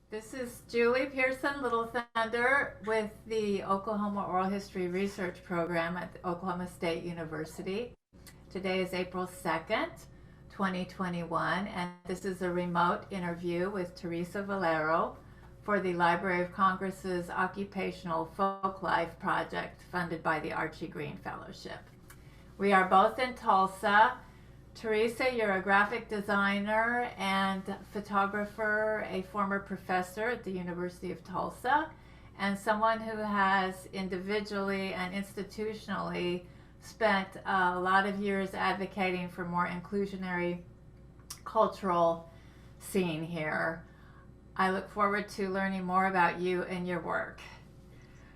This is Julie Pearson, Little Thunder, with the Oklahoma Oral History Research Program at Oklahoma State University. Today is April 2nd, 2021, and this is a remote interview with Teresa Valero for the Library of Congress's Occupational Folk Life Project funded by the Archie Green Fellowship. We are both in Tulsa. Teresa, you're a graphic designer and photographer, a former professor at the University of Tulsa, and someone who has individually and institutionally spent a lot of years advocating for more inclusionary cultural scene here. I look forward to learning more about you and your work.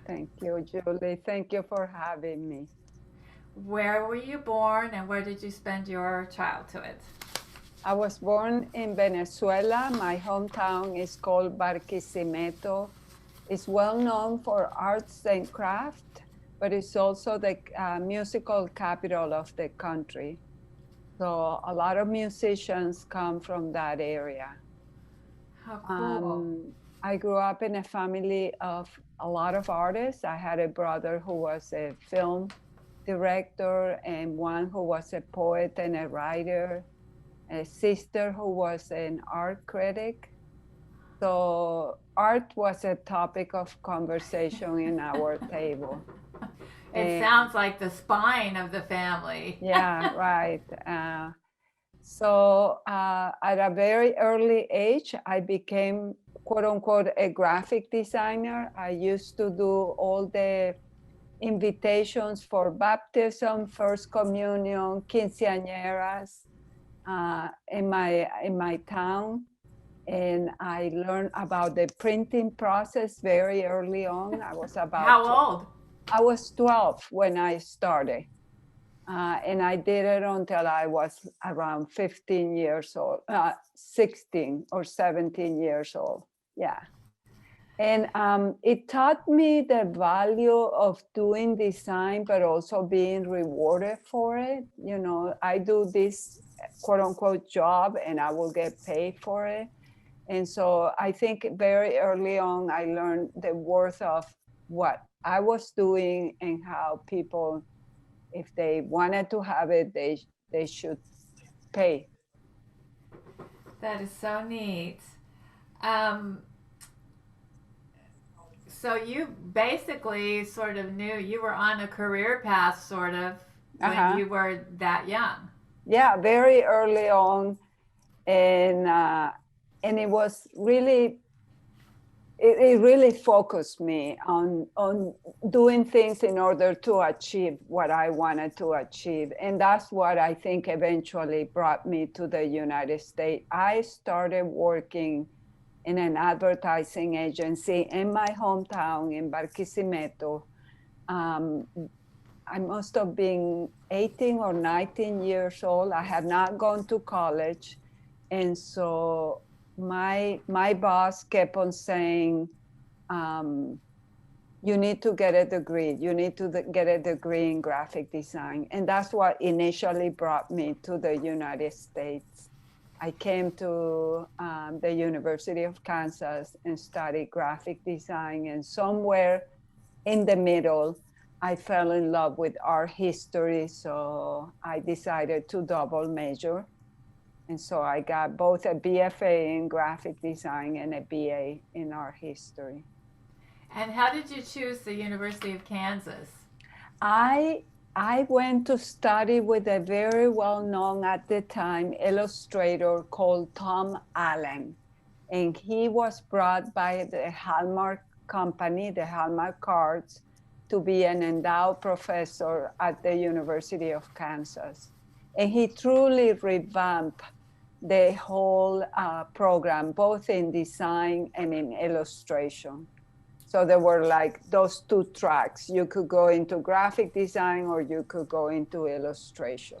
Thank you, Julie. Thank you for having me. Where were you born and where did you spend your childhood? I was born in Venezuela. My hometown is called Barquisimeto. It's well known for arts and craft, but it's also the musical capital of the country. So a lot of musicians come from that area. How cool. I grew up in a family of a lot of artists. I had a brother who was a film director and one who was a poet and a writer, a sister who was an art critic. So art was a topic of conversation in our table. It sounds like the spine of the family. Yeah, right. So at a very early age, I became, quote unquote, a graphic designer. I used to do all the invitations for baptism, first communion, quinceañeras in my town. And I learned about the printing process very early on. I was about How old? I was 12 when I started. And I did it until I was around 15 years old, 16 or 17 years old. Yeah. And it taught me the value of doing design, but also being rewarded for it. You know, I do this quote unquote job and I will get paid for it. And so I think very early on, I learned the worth of what I was doing and how people, if they wanted to have it, they should pay. That is so neat. So you basically sort of knew you were on a career path sort of when you were that young. Yeah, very early on. And it was really, it really focused me on doing things in order to achieve what I wanted to achieve. And that's what I think eventually brought me to the United States. I started working in an advertising agency in my hometown in Barquisimeto. I must have been 18 or 19 years old. I had not gone to college. And so my boss kept on saying, you need to get a degree. You need to get a degree in graphic design. And that's what initially brought me to the United States. I came to the University of Kansas and studied graphic design. And somewhere in the middle, I fell in love with art history. So I decided to double major. And so I got both a BFA in graphic design and a BA in art history. And how did you choose the University of Kansas? I went to study with a very well-known at the time illustrator called Tom Allen. And he was brought by the Hallmark company, the Hallmark cards, to be an endowed professor at the University of Kansas. And he truly revamped the whole program, both in design and in illustration. So there were like those two tracks. You could go into graphic design or you could go into illustration.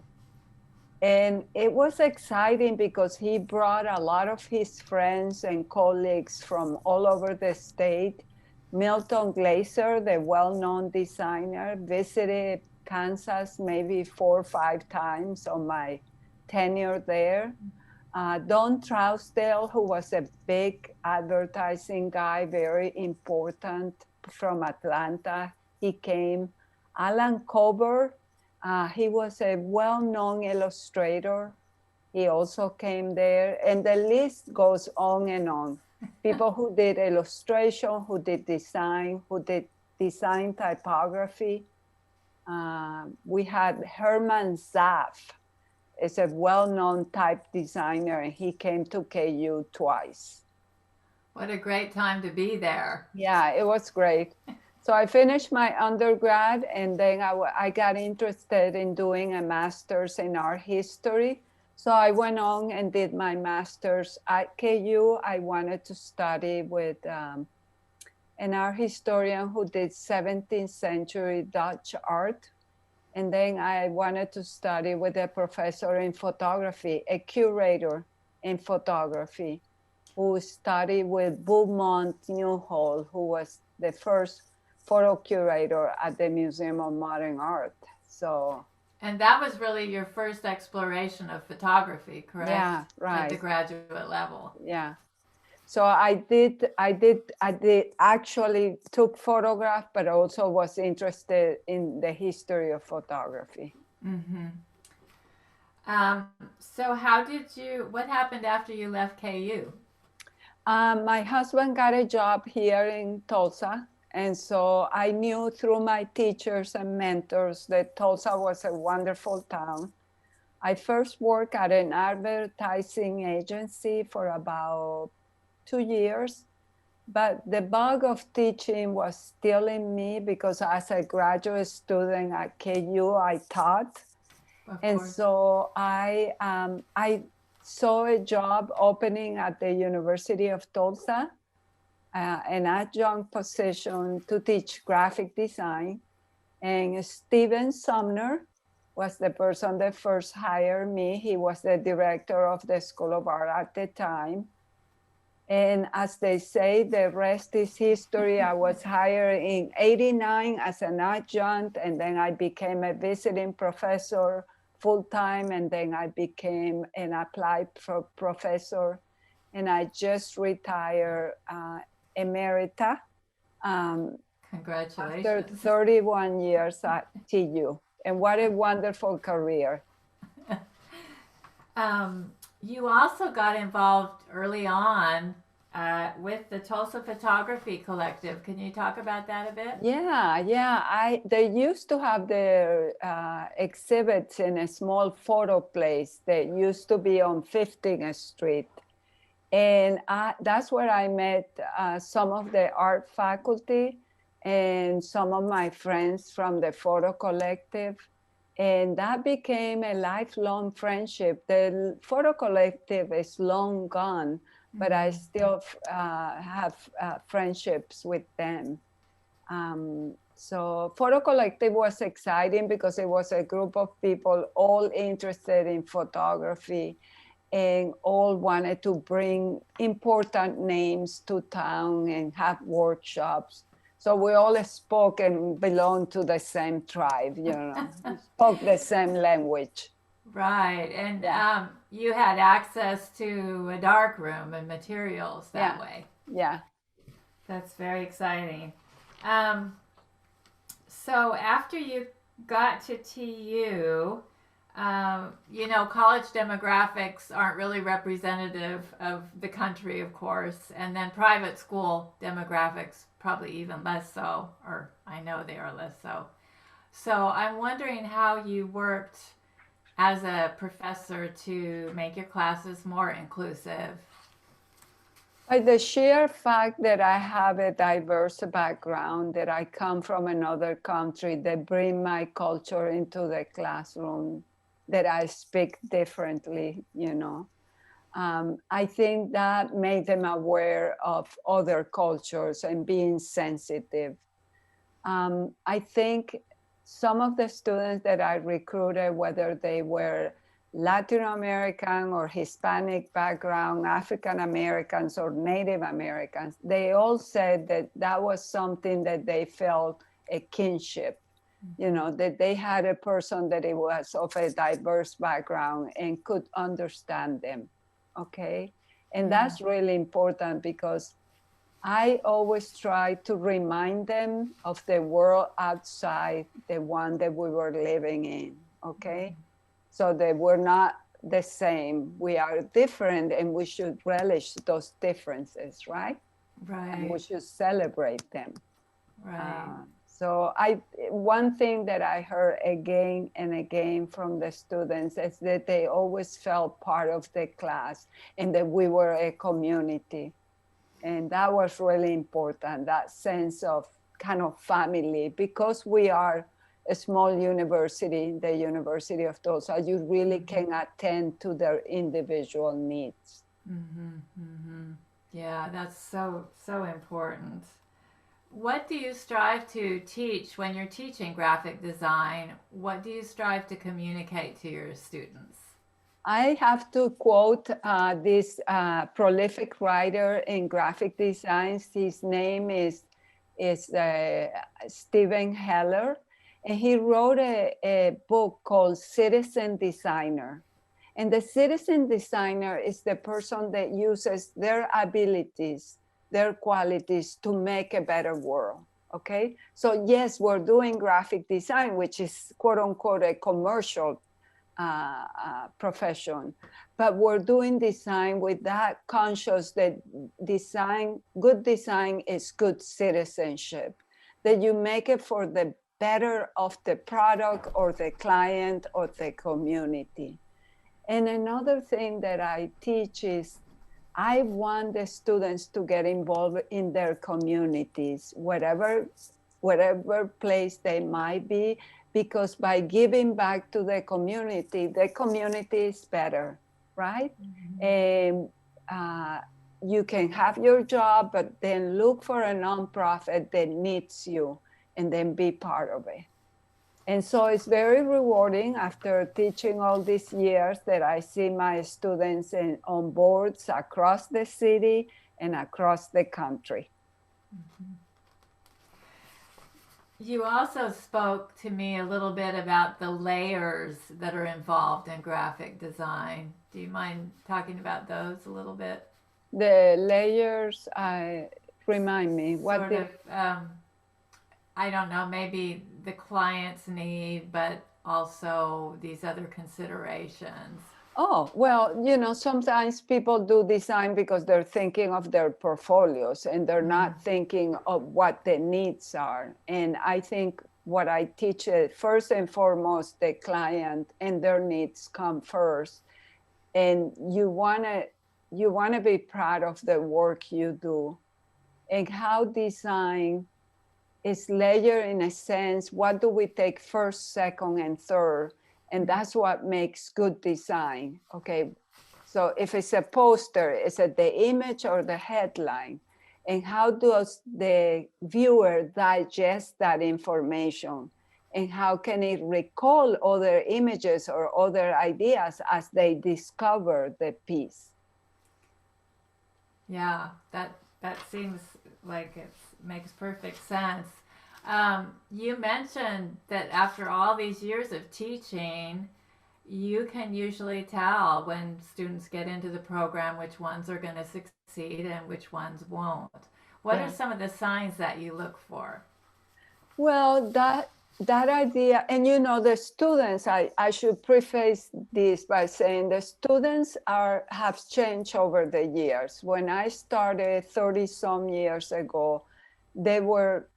And it was exciting because he brought a lot of his friends and colleagues from all over the state. Milton Glaser, the well-known designer, visited Kansas maybe 4 or 5 times on my tenure there. Don Trousdale, who was a big advertising guy, very important from Atlanta, he came. Alan Cober, he was a well-known illustrator. He also came there, and the list goes on and on. People who did illustration, who did design, who did design typography. We had Herman Zaff, is a well-known type designer, and he came to KU twice. What a great time to be there. Yeah, it was great. So I finished my undergrad, and then I got interested in doing a master's in art history. So I went on and did my master's at KU. I wanted to study with an art historian who did 17th century Dutch art. And then I wanted to study with a professor in photography, a curator in photography, who studied with Beaumont Newhall, who was the first photo curator at the Museum of Modern Art. So, and that was really your first exploration of photography, correct? Yeah, right. At the graduate level. Yeah. So I actually took photograph, but also was interested in the history of photography. Mm-hmm. So what happened after you left KU? My husband got a job here in Tulsa. And so I knew through my teachers and mentors that Tulsa was a wonderful town. I first worked at an advertising agency for about 2 years, but the bug of teaching was still in me because as a graduate student at KU, I taught. And so I saw a job opening at the University of Tulsa, an adjunct position to teach graphic design. And Stephen Sumner was the person that first hired me. He was the director of the School of Art at the time. And as they say, the rest is history. I was hired in '89 as an adjunct, and then I became a visiting professor full-time, and then I became an applied professor, and I just retired emerita. Congratulations. After 31 years at TU, and what a wonderful career. You also got involved early on with the Tulsa Photography Collective. Can you talk about that a bit? Yeah. They used to have their exhibits in a small photo place that used to be on 15th Street. And that's where I met some of the art faculty and some of my friends from the photo collective. And that became a lifelong friendship. The photo collective is long gone, but I still have friendships with them. So photo collective was exciting because it was a group of people all interested in photography and all wanted to bring important names to town and have workshops. So we all spoke and belonged to the same tribe, spoke the same language. Right, and you had access to a dark room and materials that way. Yeah. That's very exciting. So after you got to TU, college demographics aren't really representative of the country, of course, and then private school demographics probably even less so, or I know they are less so. So I'm wondering how you worked as a professor to make your classes more inclusive. By the sheer fact that I have a diverse background, that I come from another country, that bring my culture into the classroom, that I speak differently, I think that made them aware of other cultures and being sensitive. I think some of the students that I recruited, whether they were Latin American or Hispanic background, African Americans or Native Americans, they all said that that was something that they felt a kinship. That they had a person that it was of a diverse background and could understand them. okay? And Yeah. that's really important because I always try to remind them of the world outside the one that we were living in, okay? So that we're not the same. We are different and we should relish those differences, right? And we Right. should celebrate them. Right. So one thing that I heard again and again from the students is that they always felt part of the class and that we were a community. And that was really important, that sense of kind of family, because we are a small university, the University of Tulsa, you really can attend to their individual needs. Yeah, that's so important. What do you strive to teach when you're teaching graphic design? What do you strive to communicate to your students? I have to quote this prolific writer in graphic designs. His name is Stephen Heller, and he wrote a book called Citizen Designer. And the citizen designer is the person that uses their abilities, their qualities to make a better world. Okay, so yes, we're doing graphic design, which is quote unquote a commercial profession, but we're doing design with that conscious that good design is good citizenship, that you make it for the better of the product or the client or the community. And another thing that I teach is I want the students to get involved in their communities, whatever place they might be, because by giving back to the community is better, right? And you can have your job, but then look for a nonprofit that needs you and then be part of it. And so it's very rewarding after teaching all these years that I see my students on boards across the city and across the country. You also spoke to me a little bit about the layers that are involved in graphic design. Do you mind talking about those a little bit? The layers, remind me, what Sort of, I don't know, maybe the client's need, but also these other considerations. Oh, well, sometimes people do design because they're thinking of their portfolios and they're not thinking of what the needs are. And I think what I teach is first and foremost, the client and their needs come first. And you want to be proud of the work you do and how design is layered in a sense. What do we take first, second, and third? And that's what makes good design, okay? So if it's a poster, is it the image or the headline? And how does the viewer digest that information? And how can it recall other images or other ideas as they discover the piece? Yeah, that seems like it makes perfect sense. You mentioned that after all these years of teaching, you can usually tell when students get into the program which ones are going to succeed and which ones won't. What are some of the signs that you look for? Well, that idea, and the students, I should preface this by saying the students have changed over the years. When I started 30 some years ago, they were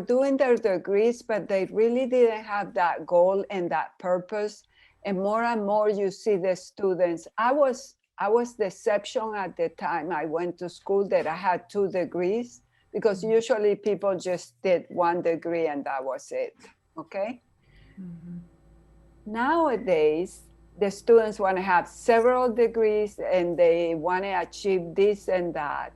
doing their degrees, but they really didn't have that goal and that purpose. And more you see the students. I was the exception at the time I went to school that I had 2 degrees, because usually people just did 1 degree and that was it, okay? Nowadays, the students want to have several degrees and they want to achieve this and that.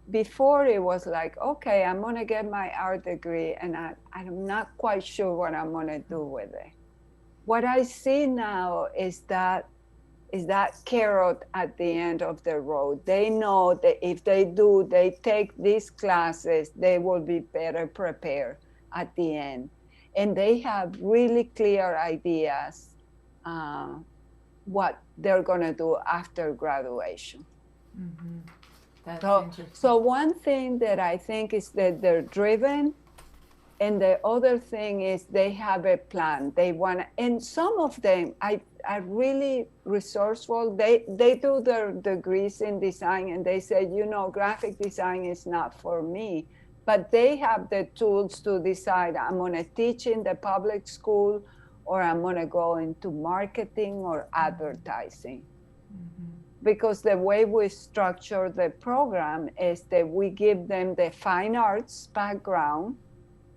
Before it was like, okay, I'm going to get my art degree and I'm not quite sure what I'm going to do with it. What I see now is that carrot at the end of the road. They know that if they take these classes, they will be better prepared at the end. And they have really clear ideas what they're going to do after graduation. Mm-hmm. That's So, interesting. so one thing that I think is that they're driven, and the other thing is they have a plan. They want, and some of them are really resourceful. They do their degrees in design, and they say, you know, graphic design is not for me. But they have the tools to decide, I'm going to teach in the public school, or I'm going to go into marketing or advertising. Mm-hmm. Because the way we structure the program is that we give them the fine arts background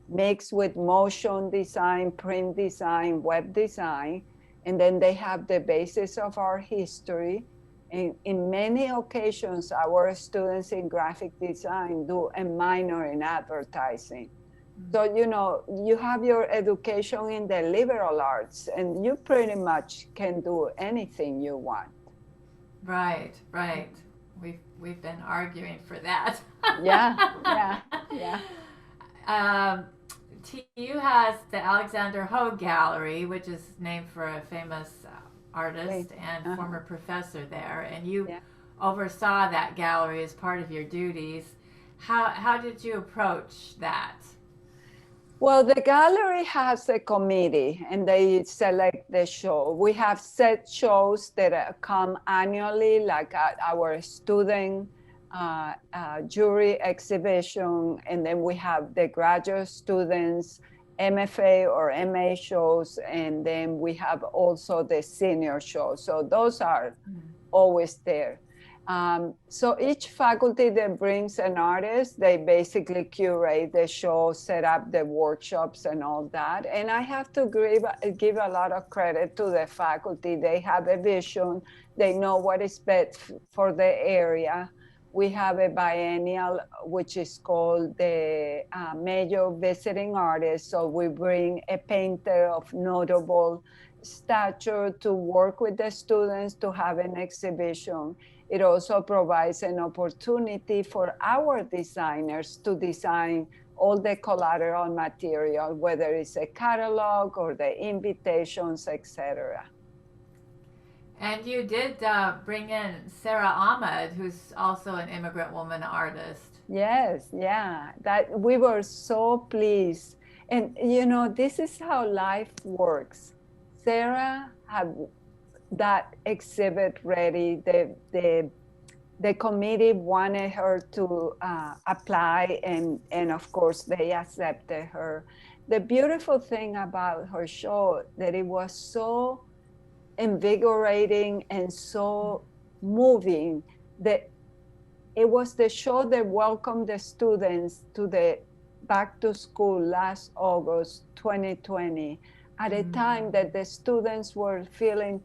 mixed with motion design, print design, web design, and then they have the basis of our history. And in many occasions, our students in graphic design do a minor in advertising. Mm-hmm. So, you know, you have your education in the liberal arts, and you pretty much can do anything you want. Right, right. We've been arguing for that. Yeah. TU has the Alexandre Hogue Gallery, which is named for a famous artist and former professor there, and you oversaw that gallery as part of your duties. How did you approach that? Well, the gallery has a committee, and they select the show. We have set shows that come annually, like our student jury exhibition, and then we have the graduate students, MFA or MA shows, and then we have also the senior shows. So those are always there. So each faculty that brings an artist, they basically curate the show, set up the workshops and all that. And I have to give a lot of credit to the faculty. They have a vision. They know what is best for the area. We have a biennial, which is called the Major Visiting Artist. So we bring a painter of notable stature to work with the students to have an exhibition. It also provides an opportunity for our designers to design all the collateral material, whether it's a catalog or the invitations, etc. And you did bring in Sarah Ahmed, who's also an immigrant woman artist. Yes, yeah, that we were so pleased. And you know, this is how life works. Sarah had that exhibit ready. The committee wanted her to apply, and of course they accepted her. The beautiful thing about her show that it was so invigorating and so moving that it was the show that welcomed the students to the back to school last August 2020, at a time that the students were feeling,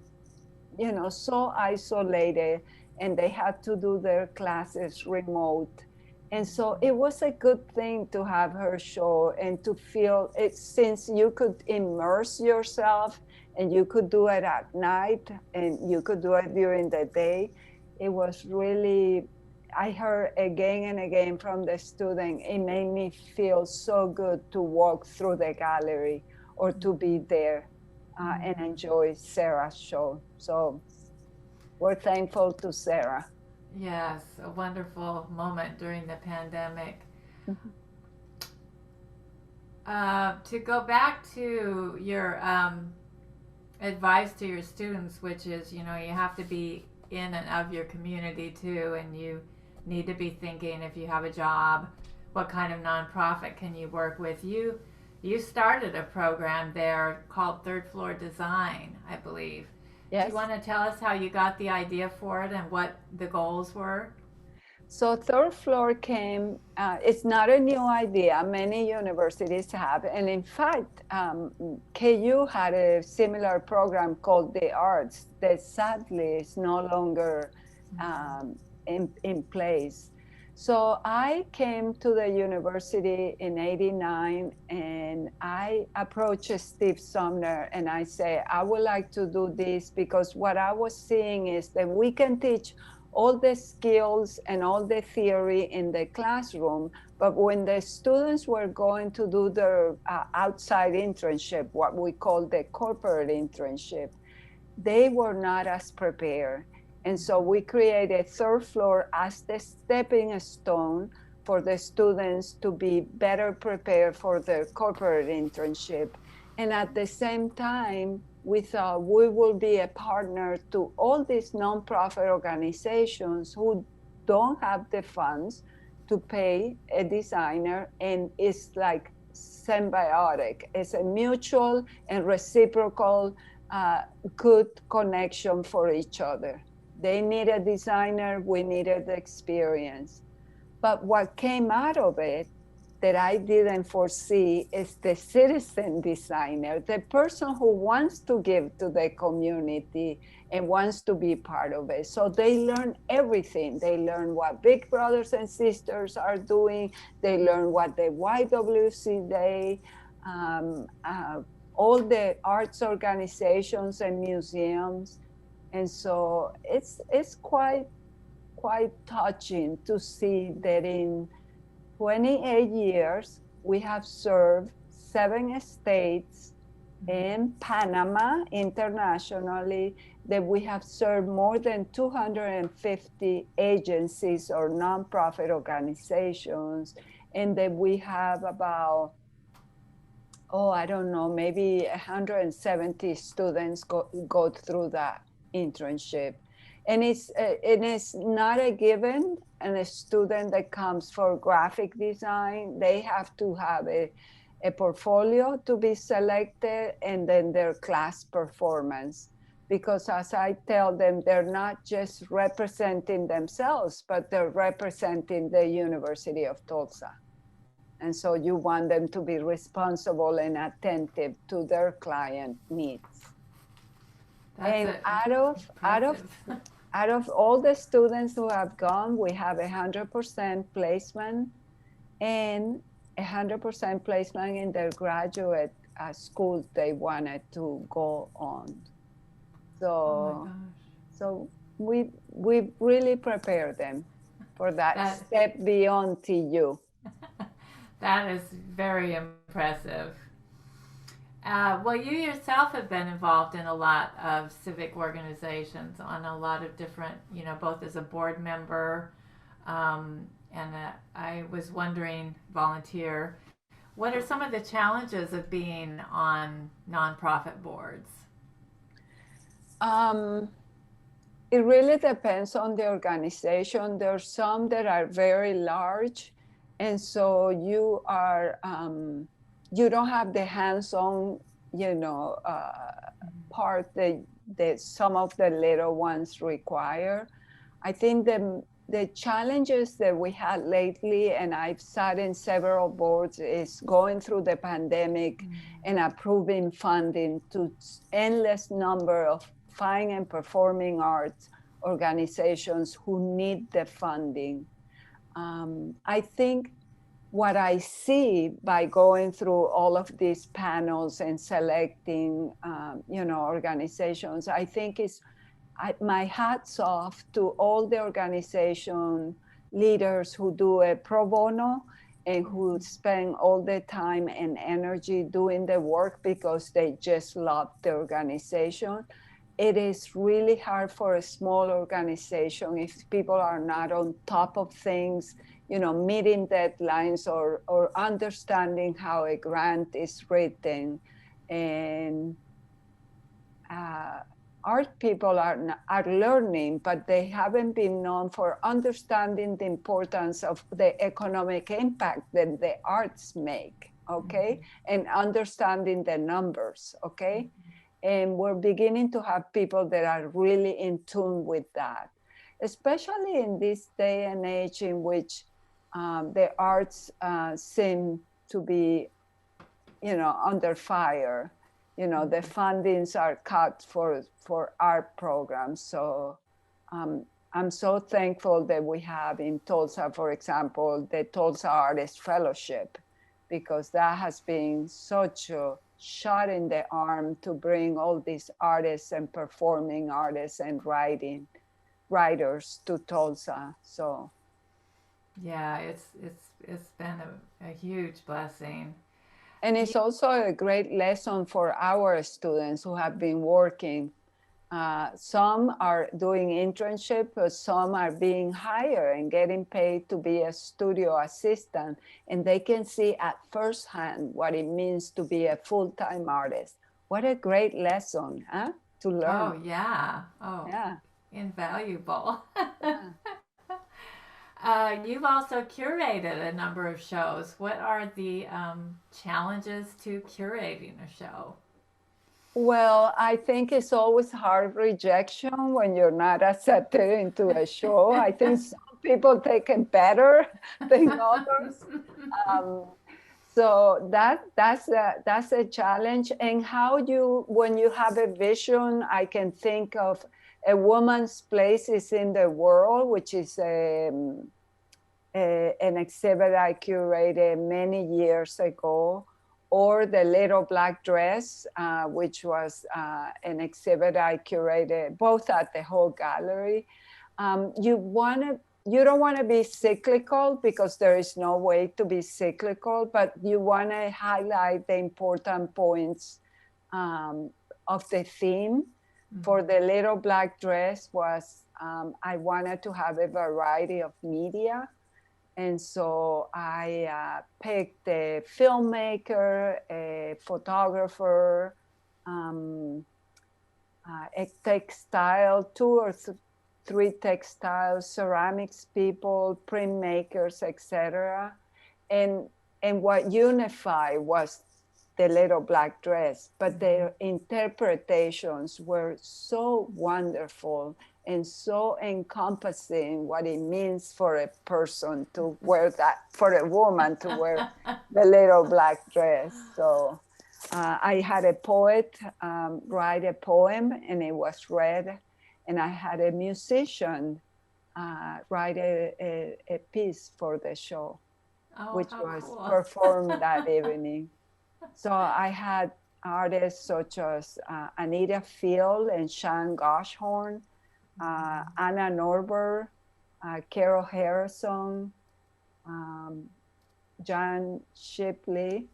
you know, so isolated, and they had to do their classes remote. And so it was a good thing to have her show and to feel it, since you could immerse yourself and you could do it at night and you could do it during the day. It was really, I heard again and again from the student, it made me feel so good to walk through the gallery or to be there and enjoy Sarah's show. So we're thankful to Sarah. Yes, a wonderful moment during the pandemic. To go back to your advice to your students, which is, you know, you have to be in and of your community too, and you need to be thinking, if you have a job, what kind of nonprofit can you work with? You started a program there called Third Floor Design, I believe. Yes. Do you want to tell us how you got the idea for it and what the goals were? So Third Floor came, it's not a new idea. Many universities have. And in fact, KU had a similar program called The Arts that sadly is no longer in place. So I came to the university in '89 and I approached Steve Sumner and I said, I would like to do this because what I was seeing is that we can teach all the skills and all the theory in the classroom, but when the students were going to do their outside internship, what we call the corporate internship, they were not as prepared. And so we created third floor as the stepping stone for the students to be better prepared for their corporate internship. And at the same time, we thought we will be a partner to all these nonprofit organizations who don't have the funds to pay a designer, and it's like symbiotic. It's a mutual and reciprocal uh, good connection for each other. They need a designer, we needed the experience. But what came out of it that I didn't foresee is the citizen designer, the person who wants to give to the community and wants to be part of it. So they learn everything. They learn what big brothers and sisters are doing. They learn what the YWCA, um, uh, all the arts organizations and museums. And so it's quite touching to see that in 28 years, we have served 7 states and Panama internationally, that we have served more than 250 agencies or nonprofit organizations, and that we have about, I don't know, maybe 170 students go through that internship. And it's not a given, and a student that comes for graphic design, they have to have a portfolio to be selected, and then their class performance. Because as I tell them, they're not just representing themselves, but they're representing the University of Tulsa. And so you want them to be responsible and attentive to their client needs. And out of all the students who have gone, we have 100% placement, and 100% placement in their graduate schools they wanted to go on. So, so we really prepare them for that step beyond TU. That is very impressive. Well, you yourself have been involved in a lot of civic organizations on a lot of different, both as a board member and I was wondering, volunteer, what are some of the challenges of being on nonprofit boards? It really depends on the organization. There are some that are very large, and so you don't have the hands-on, part that some of the little ones require. I think the challenges that we had lately, and I've sat in several boards, is going through the pandemic and approving funding to endless number of fine and performing arts organizations who need the funding. I think what I see by going through all of these panels and selecting, organizations, I think is my hats off to all the organization leaders who do a pro bono and who spend all the time and energy doing the work because they just love the organization. It is really hard for a small organization if people are not on top of things, meeting deadlines or understanding how a grant is written. And art people are learning, but they haven't been known for understanding the importance of the economic impact that the arts make, okay? And understanding the numbers, okay? And we're beginning to have people that are really in tune with that, especially in this day and age in which the arts seem to be, under fire. The fundings are cut for art programs. So I'm so thankful that we have in Tulsa, for example, the Tulsa Artist Fellowship, because that has been such a shot in the arm to bring all these artists and performing artists and writers to Tulsa. So yeah, it's been a huge blessing. And it's also a great lesson for our students who have been working Some are doing internship, but some are being hired and getting paid to be a studio assistant. And they can see at firsthand what it means to be a full-time artist. What a great lesson, huh? To learn. Oh, yeah. Oh, Yeah. invaluable. Yeah. You've also curated a number of shows. What are the challenges to curating a show? Well, I think it's always hard rejection when you're not accepted into a show. I think some people take it better than others. Um, so that's a challenge. And how when you have a vision, I can think of a woman's place is in the world, which is an exhibit I curated many years ago, or the little black dress, which was an exhibit I curated both at the Hogue Gallery. You don't want to be cyclical because there is no way to be cyclical, but you want to highlight the important points of the theme. Mm-hmm. For the little black dress was I wanted to have a variety of media. And so I picked a filmmaker, a photographer, a textile, two or three textiles, ceramics people, printmakers, etc. And what unified was the little black dress, but their interpretations were so wonderful and so encompassing what it means for a person to wear that, for a woman to wear the little black dress. So I had a poet write a poem and it was read, and I had a musician write a piece for the show, which was cool. Performed that evening. So I had artists such as Anita Field and Sean Goshorn, Anna Norber, Carol Harrison, John Shipley,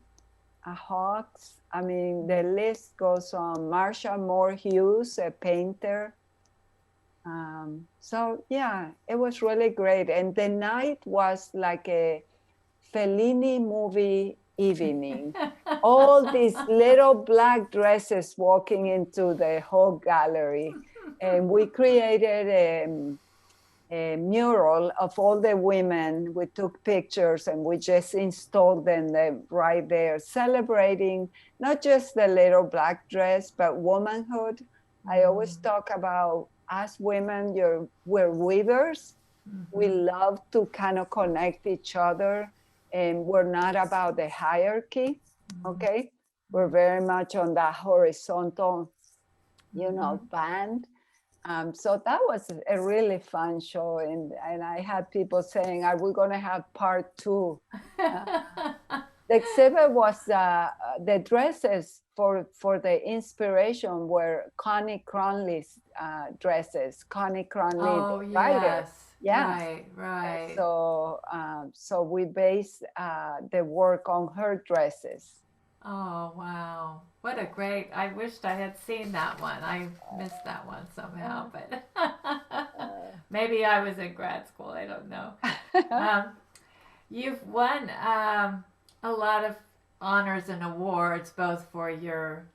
Hawks. I mean, the list goes on. Marsha Moore Hughes, a painter. So yeah, it was really great. And the night was like a Fellini movie evening. All these little black dresses walking into the Hogue Gallery. And we created a mural of all the women. We took pictures and we just installed them right there, celebrating not just the little black dress, but womanhood. Mm-hmm. I always talk about us women, we're weavers. Mm-hmm. We love to kind of connect each other, and we're not about the hierarchy, okay? We're very much on that horizontal, band. So that was a really fun show, and I had people saying, "Are we going to have part 2?" The exhibit was the dresses for the inspiration were Connie Cronley's dresses. Connie Cronley, the writer. Yes. Yeah. Right. So we based the work on her dresses. Oh, wow. What a great, I wished I had seen that one. I missed that one somehow, but maybe I was in grad school. I don't know. You've won a lot of honors and awards, both for your,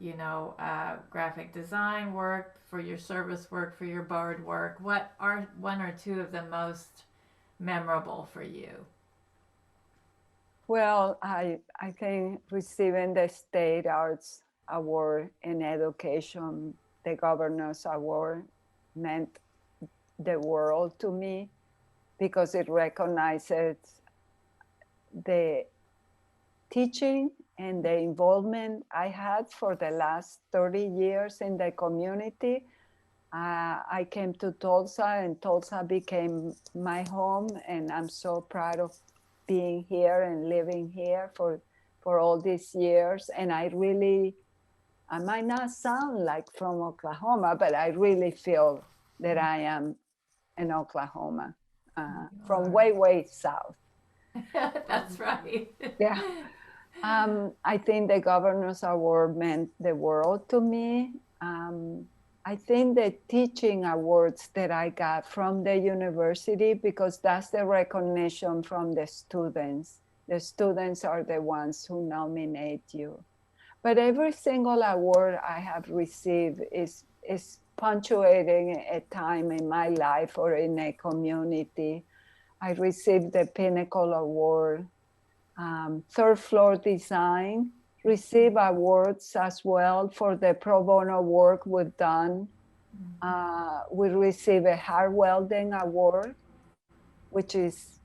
graphic design work, for your service work, for your board work. What are one or two of the most memorable for you? Well, I think receiving the State Arts Award in Education, the Governor's Award, meant the world to me because it recognizes the teaching and the involvement I had for the last 30 years in the community. I came to Tulsa, and Tulsa became my home, and I'm so proud of being here and living here for all these years. And I might not sound like from Oklahoma, but I really feel that I am in Oklahoma, from way, way south. That's right. Yeah. I think the Governor's Award meant the world to me. I think the teaching awards that I got from the university, because that's the recognition from the students. The students are the ones who nominate you. But every single award I have received is punctuating a time in my life or in a community. I received the Pinnacle Award. Third Floor Design receive awards as well for the pro bono work we've done. We receive a Hard Welding Award, which is,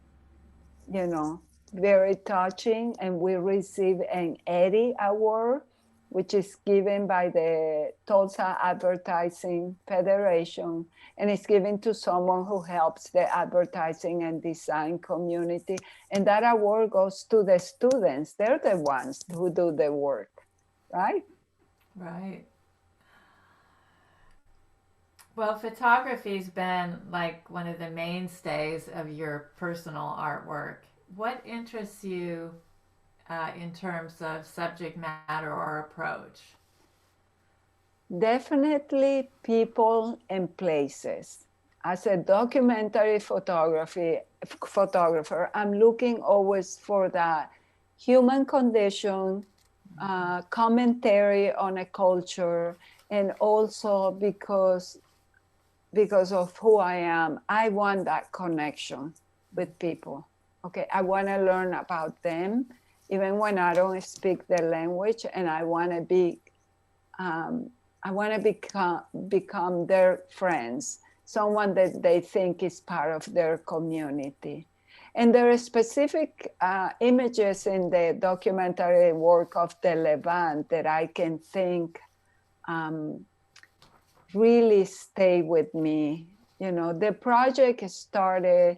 you know, very touching. And we receive an Eddie Award, which is given by the Tulsa Advertising Federation, and it's given to someone who helps the advertising and design community. And that award goes to the students. They're the ones who do the work, right? Right. Well, photography's been like one of the mainstays of your personal artwork. What interests you in terms of subject matter or approach? Definitely people and places. As a documentary photographer, I'm looking always for the human condition, commentary on a culture, and also because of who I am, I want that connection with people. Okay, I want to learn about them, even when I don't speak the language, and I want to become their friends, someone that they think is part of their community. And there are specific images in the documentary work of the Levant that I can think really stay with me. You know, the project started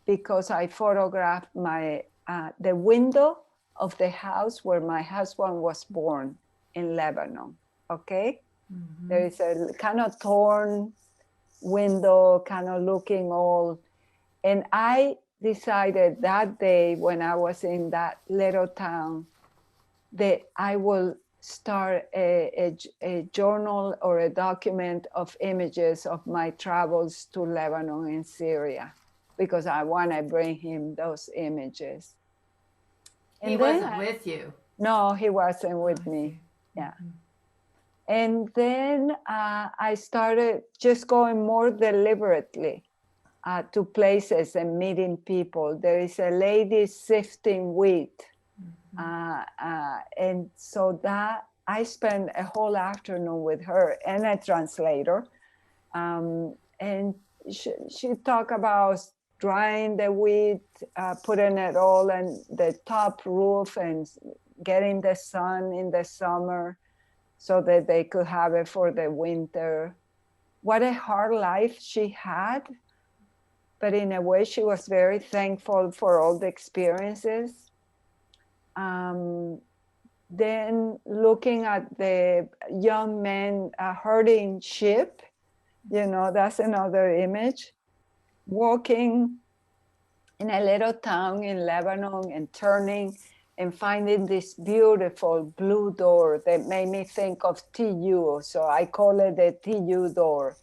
because I photographed the window of the house where my husband was born in Lebanon. Okay, there is a kind of torn window, kind of looking old, and I decided that day when I was in that little town that I will start a journal or a document of images of my travels to Lebanon and Syria, because I want to bring him those images. And he wasn't with you? No, he wasn't with me. Yeah. And then I started just going more deliberately to places and meeting people. There is a lady sifting wheat. And so that I spent a whole afternoon with her and a translator. And she talked about drying the wheat, putting it all in the top roof and getting the sun in the summer so that they could have it for the winter. What a hard life she had, but in a way she was very thankful for all the experiences. Then looking at the young men herding sheep, you know, that's another image. Walking in a little town in Lebanon and turning and finding this beautiful blue door that made me think of TU. So I call it the TU door.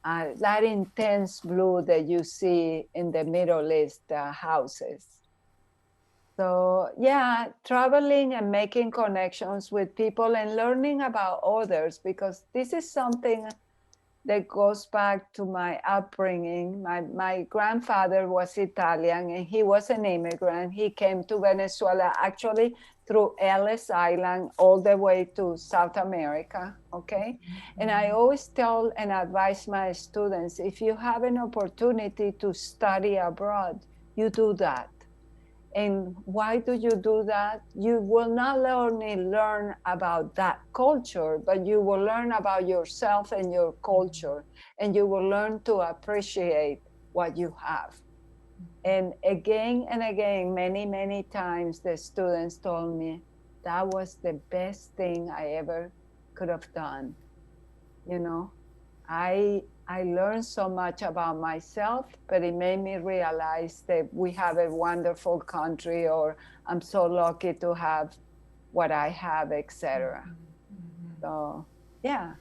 That intense blue that you see in the Middle East houses. So yeah, traveling and making connections with people and learning about others, because this is something that goes back to my upbringing. My grandfather was Italian and he was an immigrant. He came to Venezuela actually through Ellis Island all the way to South America, okay? And I always tell and advise my students, if you have an opportunity to study abroad, you do that. And why do you do that? You will not only learn about that culture, but you will learn about yourself and your culture, and you will learn to appreciate what you have. And again, many, many times, the students told me that was the best thing I ever could have done. You know, I learned so much about myself, but it made me realize that we have a wonderful country, or I'm so lucky to have what I have, etc. So, yeah.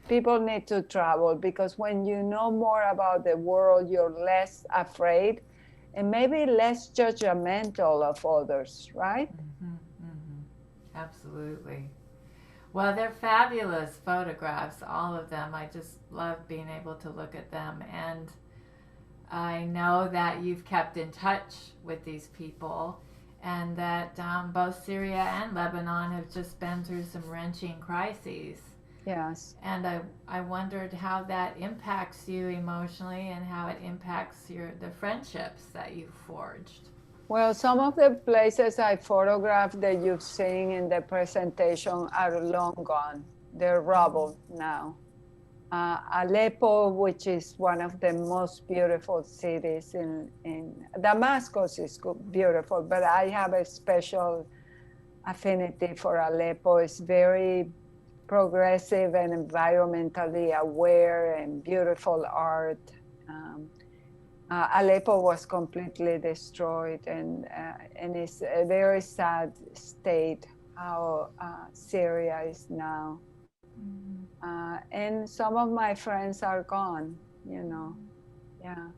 People need to travel, because when you know more about the world, you're less afraid and maybe less judgmental of others, right? Absolutely. Well, they're fabulous photographs, all of them. I just love being able to look at them. And I know that you've kept in touch with these people, and that both Syria and Lebanon have just been through some wrenching crises. Yes. And I wondered how that impacts you emotionally and how it impacts the friendships that you've forged. Well, some of the places I photographed that you've seen in the presentation are long gone. They're rubble now. Aleppo, which is one of the most beautiful cities in Damascus is beautiful, but I have a special affinity for Aleppo. It's very progressive and environmentally aware and beautiful art. Aleppo was completely destroyed, and it's a very sad state how Syria is now. And some of my friends are gone, yeah.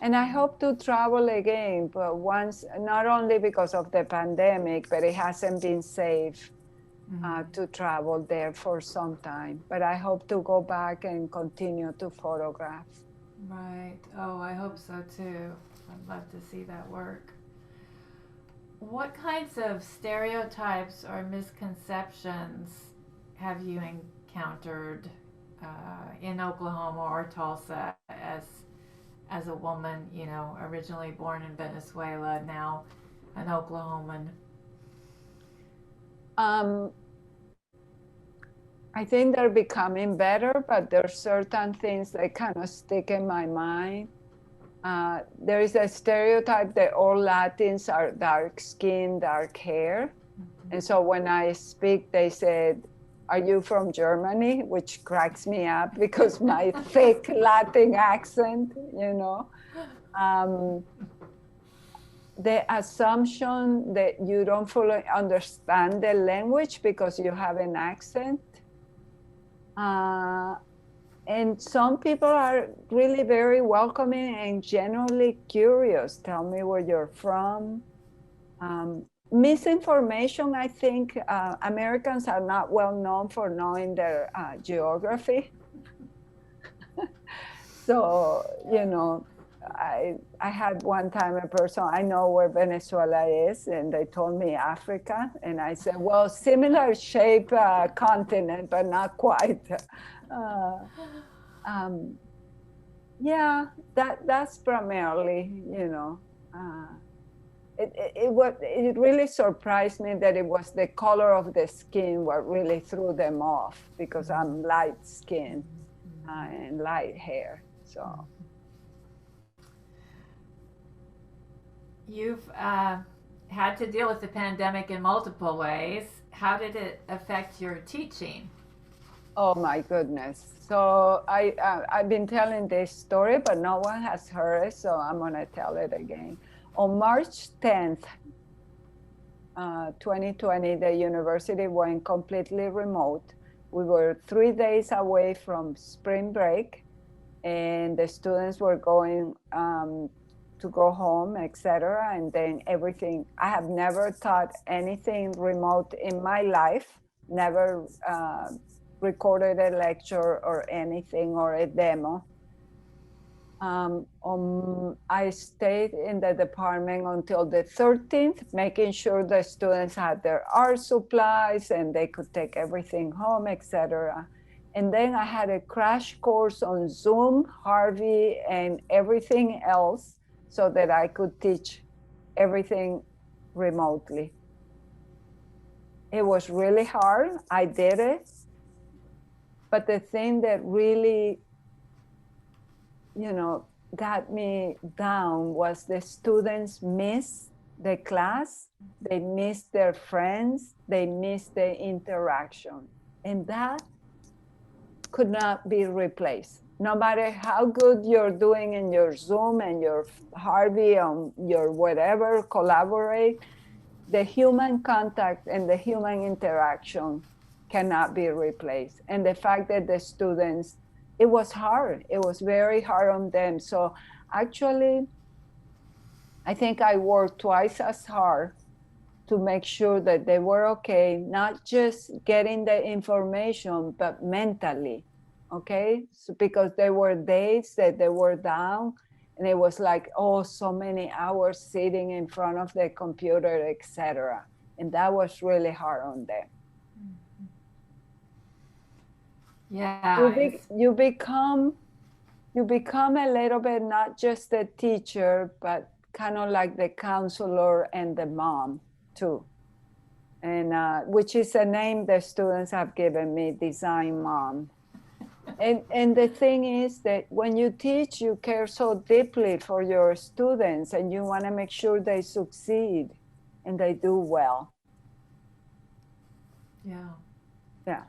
And I hope to travel again, but once, not only because of the pandemic, but it hasn't been safe to travel there for some time. But I hope to go back and continue to photograph. Right. Oh, I hope so too. I'd love to see that work. What kinds of stereotypes or misconceptions have you encountered in Oklahoma or Tulsa as a woman, originally born in Venezuela, now an Oklahoman? I think they're becoming better, but there's certain things that kind of stick in my mind. There is a stereotype that all Latins are dark skin, dark hair. And so when I speak, they said, "Are you from Germany?" Which cracks me up because my thick Latin accent, the assumption that you don't fully understand the language because you have an accent. And some people are really very welcoming and genuinely curious. Tell me where you're from. Misinformation, I think Americans are not well known for knowing their geography. So, I had one time a person, I know where Venezuela is, and they told me Africa. And I said, well, similar shape continent, but not quite. Yeah, that's primarily, it really surprised me that it was the color of the skin what really threw them off, because I'm light skinned and light hair. So you've had to deal with the pandemic in multiple ways. How did it affect your teaching? Oh my goodness. So I've been telling this story, but no one has heard it, so I'm gonna tell it again. On March 10th, 2020, the university went completely remote. We were 3 days away from spring break, and the students were going to go home, etc. And then everything, I have never taught anything remote in my life, never recorded a lecture or anything or a demo. I stayed in the department until the 13th, making sure the students had their art supplies and they could take everything home, etc. And then I had a crash course on Zoom, Harvey, and everything else so that I could teach everything remotely. It was really hard. I did it. But the thing that really got me down was the students miss the class, they miss their friends, they miss the interaction. And that could not be replaced. No matter how good you're doing in your Zoom and your Harvey on your whatever, collaborate, the human contact and the human interaction cannot be replaced. And the fact that the students, it was hard. It was very hard on them. So actually, I think I worked twice as hard to make sure that they were okay, not just getting the information, but mentally, okay? So because there were days that they were down, and it was like, oh, so many hours sitting in front of the computer, etc. And that was really hard on them. Yeah. You become a little bit not just a teacher, but kind of like the counselor and the mom too. And which is a name the students have given me, Design Mom. And the thing is that when you teach, you care so deeply for your students, and you want to make sure they succeed and they do well. Yeah. Yeah.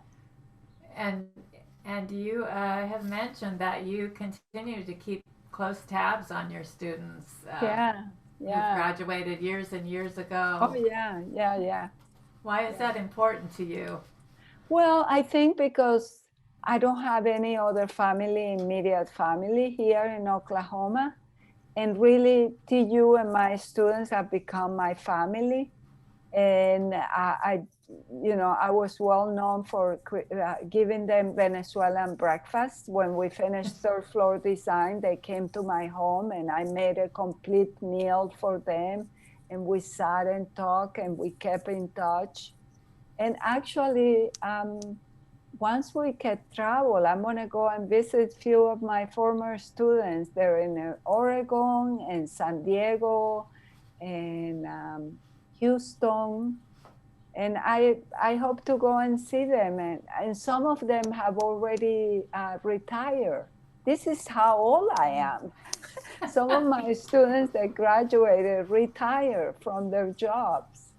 And you have mentioned that you continue to keep close tabs on your students. Yeah. Who graduated years and years ago. Oh yeah. Why is that important to you? Well, I think because I don't have any other family, immediate family here in Oklahoma. And really, TU and my students have become my family. And I was well known for giving them Venezuelan breakfast. When we finished third floor design, they came to my home and I made a complete meal for them. And we sat and talked and we kept in touch. And actually, once we can travel, I'm going to go and visit a few of my former students. They're in Oregon and San Diego and Houston. And I hope to go and see them. And some of them have already retired. This is how old I am. Some of my students that graduated retired from their jobs.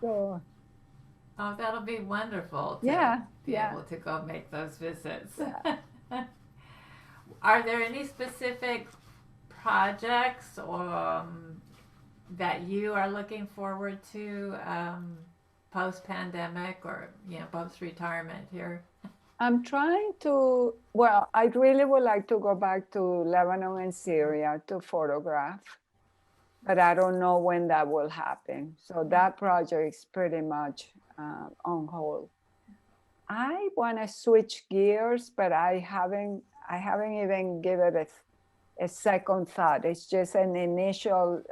So. Oh, that'll be wonderful to be able to go make those visits. Yeah. Are there any specific projects or that you are looking forward to post-pandemic or post-retirement here? I'm trying to, I really would like to go back to Lebanon and Syria to photograph, but I don't know when that will happen. So that project is pretty much on hold. I want to switch gears, but I haven't even given it a second thought. It's just an initial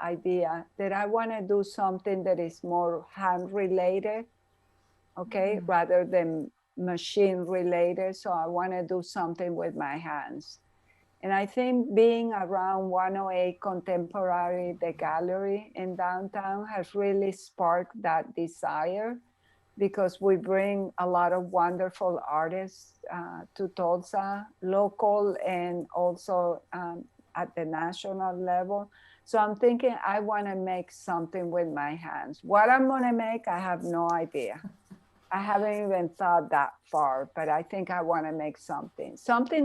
idea that I want to do something that is more hand related, okay, rather than machine related. So I want to do something with my hands. And I think being around 108 Contemporary, the gallery in downtown, has really sparked that desire, because we bring a lot of wonderful artists to Tulsa, local and also at the national level. So I'm thinking I want to make something with my hands. What I'm going to make, I have no idea. I haven't even thought that far, but I think I want to make something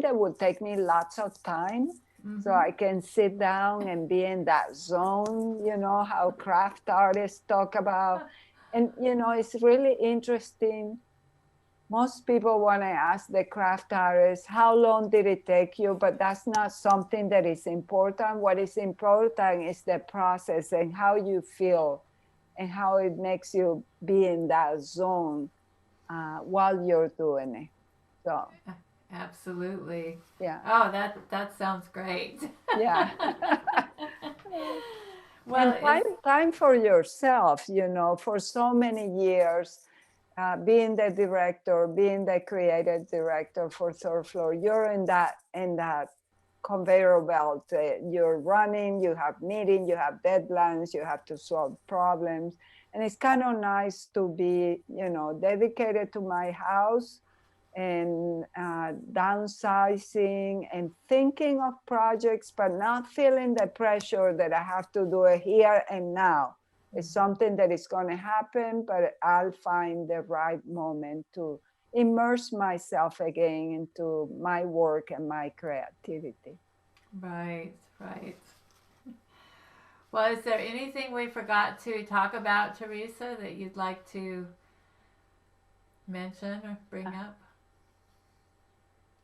that would take me lots of time, so I can sit down and be in that zone, how craft artists talk about. And, it's really interesting. Most people want to ask the craft artists, how long did it take you? But that's not something that is important. What is important is the process and how you feel and how it makes you be in that zone while you're doing it. So. Absolutely. Yeah. Oh, that sounds great. Yeah. Well, and time for yourself, for so many years, being the director, being the creative director for third floor, you're in that conveyor belt. You're running, you have meetings, you have deadlines, you have to solve problems. And it's kind of nice to be, dedicated to my house and downsizing and thinking of projects, but not feeling the pressure that I have to do it here and now. It's something that is going to happen, but I'll find the right moment to immerse myself again into my work and my creativity. Right. Well, is there anything we forgot to talk about, Teresa, that you'd like to mention or bring up?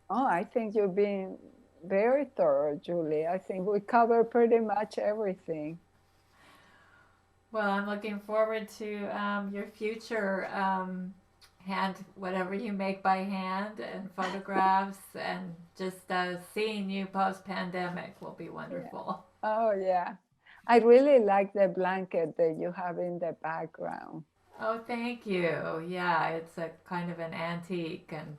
Oh, I think you've been very thorough, Julie. I think we cover pretty much everything. Well, I'm looking forward to your future whatever you make by hand and photographs, and just seeing you post-pandemic will be wonderful. Yeah. Oh, yeah. I really like the blanket that you have in the background. Oh, thank you. Yeah, it's a kind of an antique, and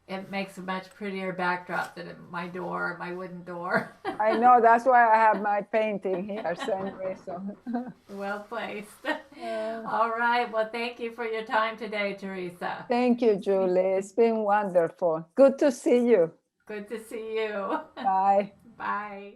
it makes a much prettier backdrop than my door, my wooden door. I know, that's why I have my painting here, same reason. Well placed. All right. Well, thank you for your time today, Teresa. Thank you, Julie. It's been wonderful. Good to see you. Good to see you. Bye. Bye.